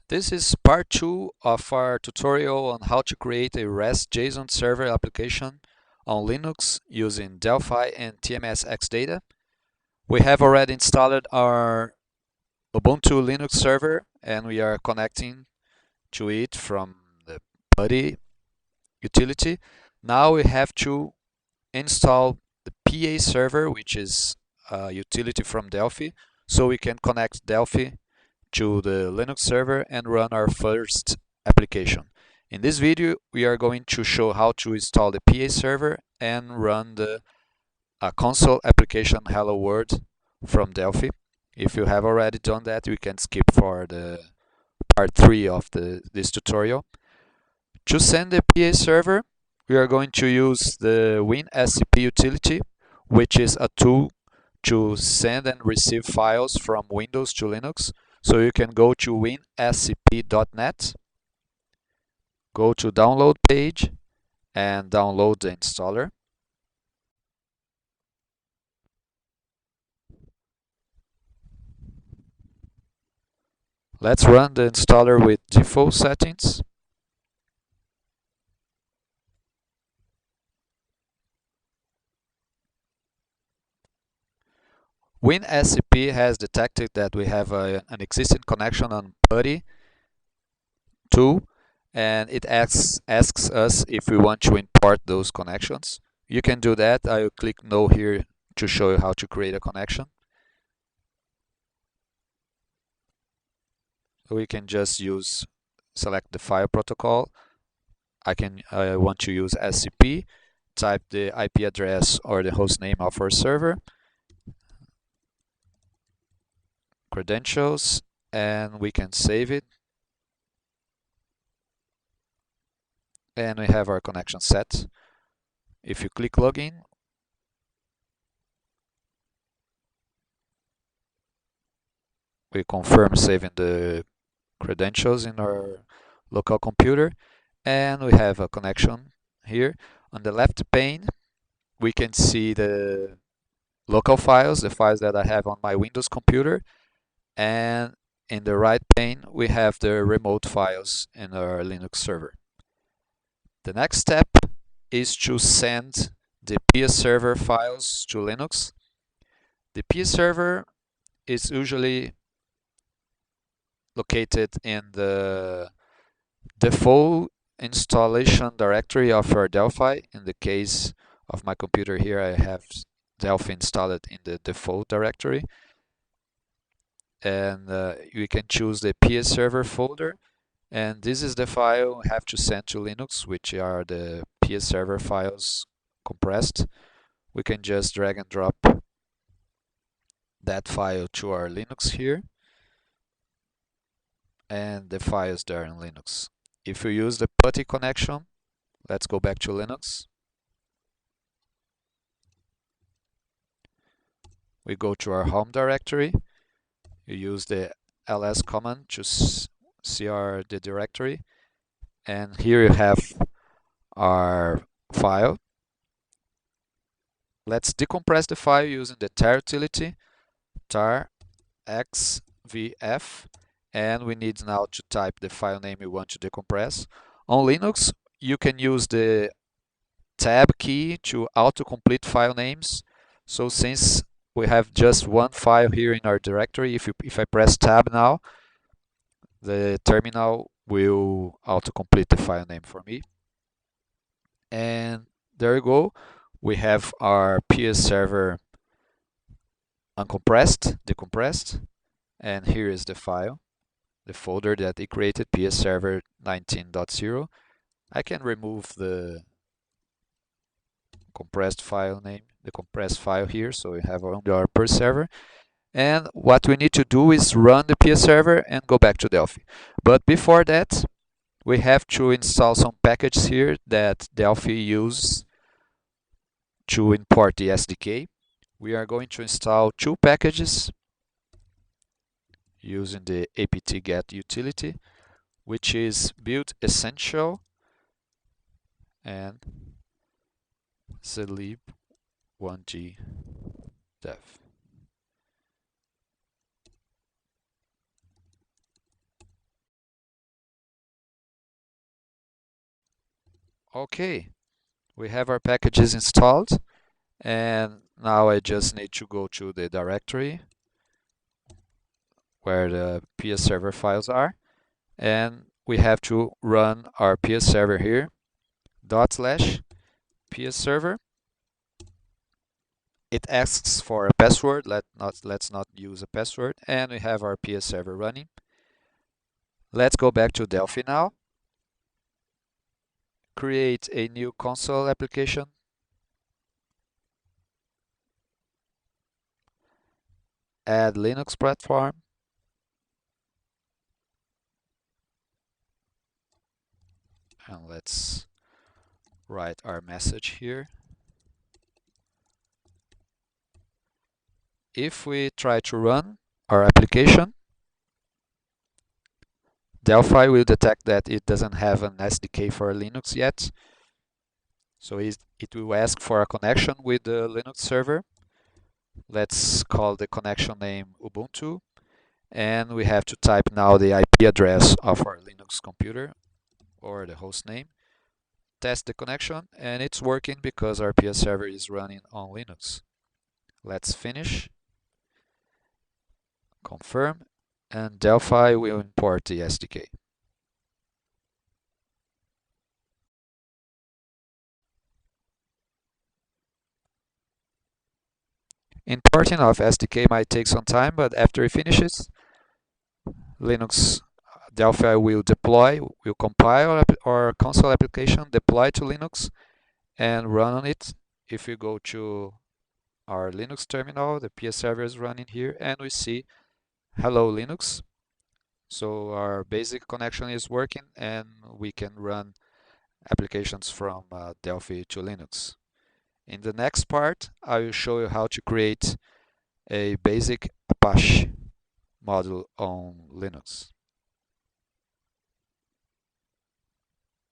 This is part 2 of our tutorial on how to create a REST JSON server application on Linux using Delphi and TMS XData. We have already installed our Ubuntu Linux server and we are connecting to it from the PuTTY utility. Now we have to install the PAServer, which is a utility from Delphi, so we can connect Delphi to the Linux server and run our first application. In this video, we are going to show how to install the PAServer and run the console application Hello World from Delphi. If you have already done that, you can skip for the part 3 of this tutorial. To send the PAServer, we are going to use the WinSCP utility, which is a tool to send and receive files from Windows to Linux. So you can go to winscp.net, go to download page and download the installer. Let's run the installer with default settings. WinSCP has detected that we have an existing connection on PuTTY 2, and it asks us if we want to import those connections. You can do that. I will click no here to show you how to create a connection. So we can just select the file protocol. I want to use SCP, type the IP address or the host name of our server, credentials, and we can save it. And we have our connection set. If you click login, we confirm saving the credentials in our local computer, and we have a connection here. On the left pane, we can see the local files, the files that I have on my Windows computer, and in the right pane, we have the remote files in our Linux server. The next step is to send the PAServer files to Linux. The PAServer is usually located in the default installation directory of our Delphi. In the case of my computer here, I have Delphi installed in the default directory. And you can choose the PAServer folder. And this is the file we have to send to Linux, which are the PAServer files compressed. We can just drag and drop that file to our Linux here. And the files there in Linux. If you use the PuTTY connection, let's go back to Linux. We go to our home directory. You use the ls command to cr the directory, and here you have our file. Let's decompress the file using the tar utility, tar xvf, and we need now to type the file name we want to decompress. On Linux, you can use the tab key to autocomplete file names. So since we have just one file here in our directory, if I press tab now, the terminal will autocomplete the file name for me. And there you go. We have our PAServer uncompressed, decompressed, and here is the file, the folder that it created, PAServer 19.0. I can remove the compressed file name, the compressed file here, so we have only our PAServer. And what we need to do is run the PAServer and go back to Delphi. But before that, we have to install some packages here that Delphi uses to import the SDK. We are going to install two packages using the apt-get utility, which is build essential and zlib1g dev. Okay, we have our packages installed, and now I just need to go to the directory where the PAServer files are, and we have to run our PAServer here, /PAServer. It asks for a password. Let's not use a password, and we have our PAServer running. Let's go back to Delphi now. Create a new console application. Add Linux platform. And let's write our message here. If we try to run our application, Delphi will detect that it doesn't have an SDK for Linux yet. So it will ask for a connection with the Linux server. Let's call the connection name Ubuntu. And we have to type now the IP address of our Linux computer or the host name. Test the connection, and it's working because our PAServer is running on Linux. Let's finish, confirm, and Delphi will import the SDK. Importing of SDK might take some time, but after it finishes, Linux Delphi will compile our console application, deploy to Linux, and run on it. If we go to our Linux terminal, the PAServer is running here, and we see hello Linux. So our basic connection is working, and we can run applications from Delphi to Linux. In the next part, I will show you how to create a basic Apache module on Linux.